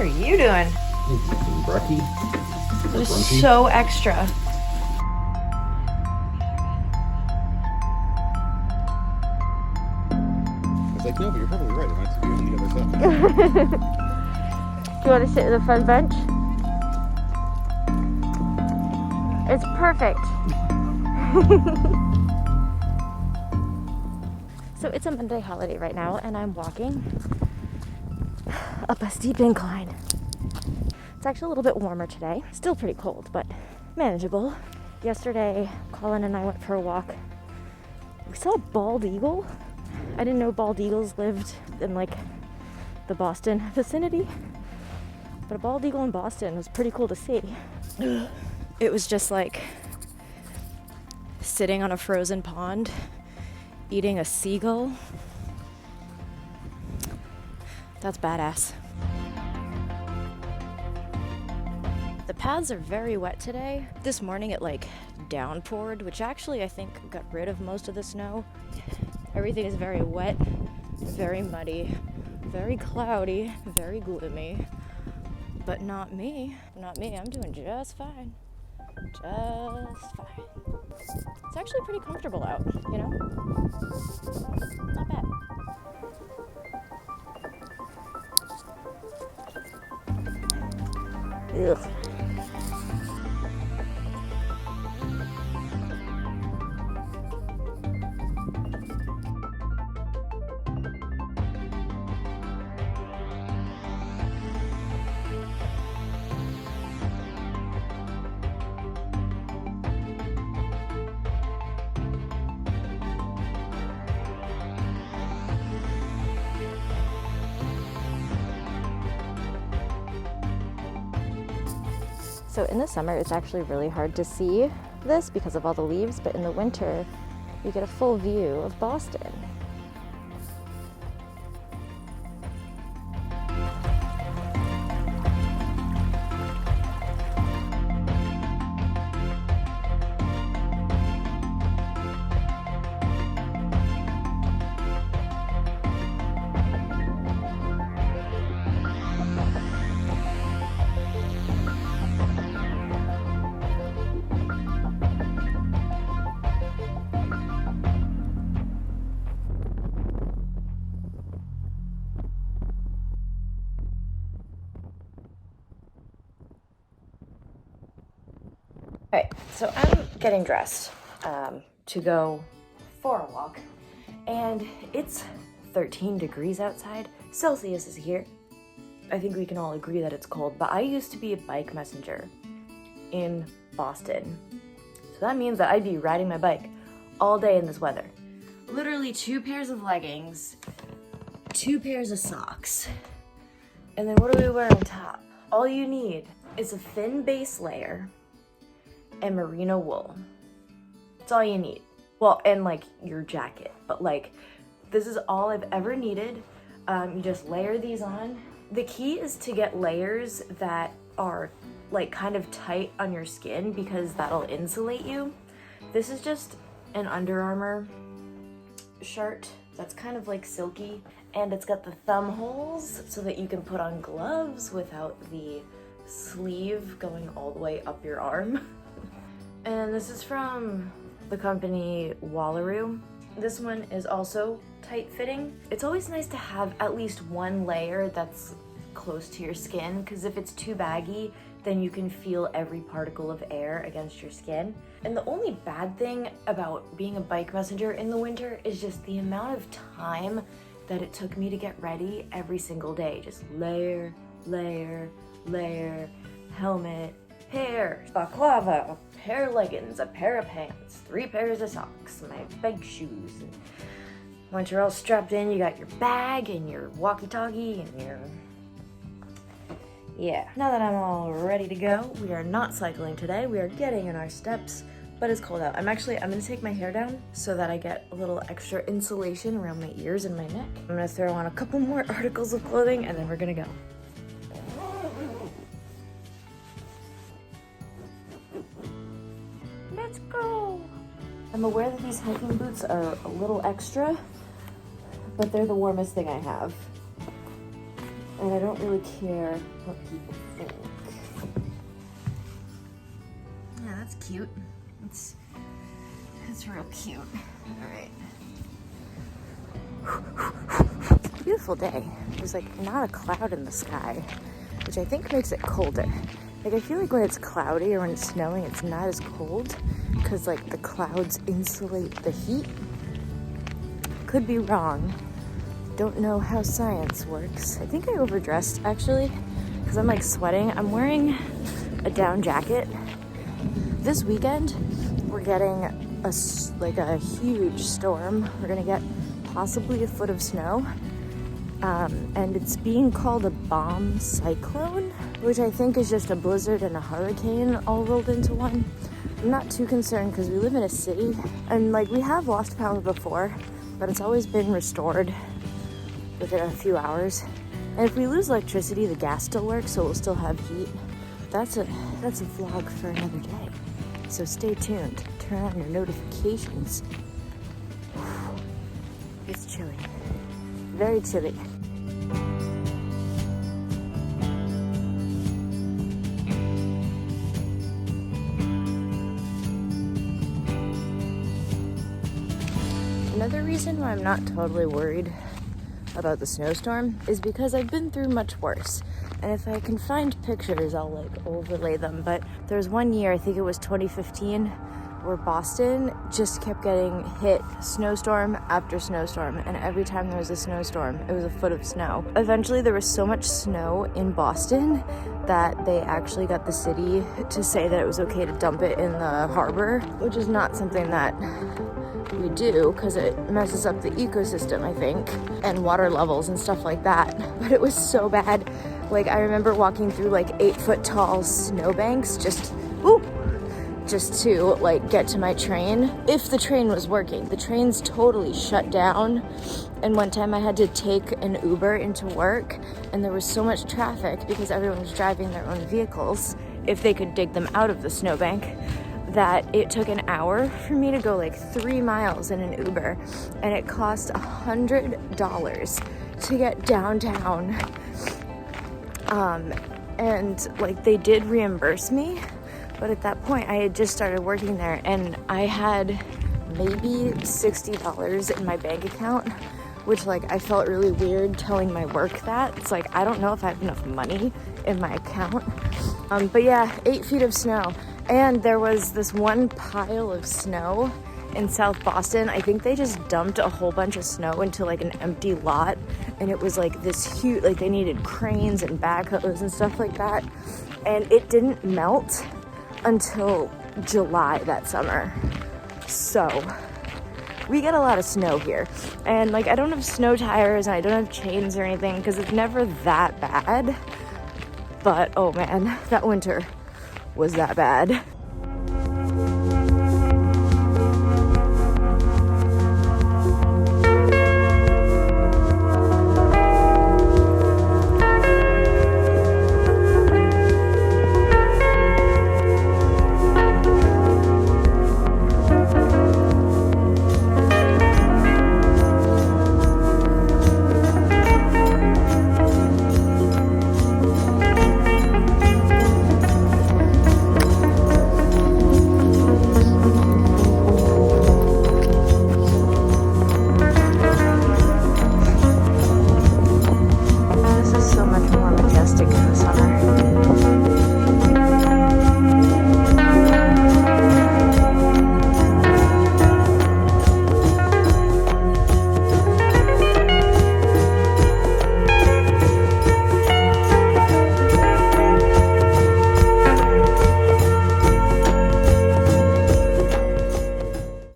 you doing? Some brekkie. It was so extra. I was like, no, but you're probably right. It might be on the other side. Do you want to sit at the front bench? It's perfect. So it's a Monday holiday right now, and I'm walking up a steep incline. It's actually a little bit warmer today. Still pretty cold, but manageable. Yesterday, Colin and I went for a walk. We saw a bald eagle. I didn't know bald eagles lived in like the Boston vicinity, but a bald eagle in Boston was pretty cool to see. It was just like sitting on a frozen pond, eating a seagull. That's badass. The paths are very wet today. This morning it like downpoured, which actually I think got rid of most of the snow. Everything is very wet, very muddy, very cloudy, very gloomy. But not me. Not me. I'm doing just fine. Just fine. It's actually pretty comfortable out, you know? Not bad. Ugh. So in the summer, it's actually really hard to see this because of all the leaves, but in the winter, you get a full view of Boston. All right, so I'm getting dressed to go for a walk, and it's 13 degrees outside. Celsius is here. I think we can all agree that it's cold, but I used to be a bike messenger in Boston. So that means that I'd be riding my bike all day in this weather. Literally 2 pairs of leggings, 2 pairs of socks, and then what do we wear on top? All you need is a thin base layer and merino wool. That's all you need. Well, and like your jacket, but like this is all I've ever needed. You just layer these on. The key is to get layers that are like kind of tight on your skin because that'll insulate you. This is just an Under Armour shirt that's kind of like silky, and it's got the thumb holes so that you can put on gloves without the sleeve going all the way up your arm. And this is from the company Wallaroo. This one is also tight fitting. It's always nice to have at least one layer that's close to your skin, because if it's too baggy, then you can feel every particle of air against your skin. And the only bad thing about being a bike messenger in the winter is just the amount of time that it took me to get ready every single day. Just layer, layer, layer, helmet, hair, baklava, a pair of leggings, a pair of pants, 3 pairs of socks, my bike shoes. And once you're all strapped in, you got your bag and your walkie-talkie and your... Yeah. Now that I'm all ready to go, we are not cycling today. We are getting in our steps, but it's cold out. I'm gonna take my hair down so that I get a little extra insulation around my ears and my neck. I'm gonna throw on a couple more articles of clothing and then we're gonna go. Let's go. I'm aware that these hiking boots are a little extra, but they're the warmest thing I have. And I don't really care what people think. Yeah, that's cute. It's real cute. All right. Beautiful day. There's like not a cloud in the sky, which I think makes it colder. Like I feel like when it's cloudy or when it's snowing, it's not as cold because like the clouds insulate the heat. Could be wrong. Don't know how science works. I think I overdressed actually because I'm like sweating. I'm wearing a down jacket. This weekend we're getting a huge storm. We're gonna get possibly a foot of snow. And it's being called a bomb cyclone, which I think is just a blizzard and a hurricane all rolled into one. I'm not too concerned because we live in a city and like we have lost power before, but it's always been restored within a few hours. And if we lose electricity, the gas still works, so we'll still have heat. That's a vlog for another day. So stay tuned. Turn on your notifications. It's chilly. Very chilly. Another reason why I'm not totally worried about the snowstorm is because I've been through much worse. And if I can find pictures, I'll like overlay them. But there's one year, I think it was 2015, where Boston just kept getting hit snowstorm after snowstorm. And every time there was a snowstorm, it was a foot of snow. Eventually there was so much snow in Boston that they actually got the city to say that it was okay to dump it in the harbor, which is not something that we do because it messes up the ecosystem, I think, and water levels and stuff like that. But it was so bad. Like I remember walking through like 8-foot tall snowbanks just to like get to my train. If the train was working, the train's totally shut down. And one time I had to take an Uber into work and there was so much traffic because everyone was driving their own vehicles if they could dig them out of the snowbank, that it took an hour for me to go like 3 miles in an Uber, and it cost $100 to get downtown. And like they did reimburse me, but at that point I had just started working there and I had maybe $60 in my bank account, which like I felt really weird telling my work that. It's like, I don't know if I have enough money in my account. But yeah, 8 feet of snow. And there was this one pile of snow in South Boston. I think they just dumped a whole bunch of snow into like an empty lot. And it was like this huge, like they needed cranes and backhoes and stuff like that. And it didn't melt until July that summer. So we get a lot of snow here. And like I don't have snow tires and I don't have chains or anything because it's never that bad. But oh man, that winter was that bad.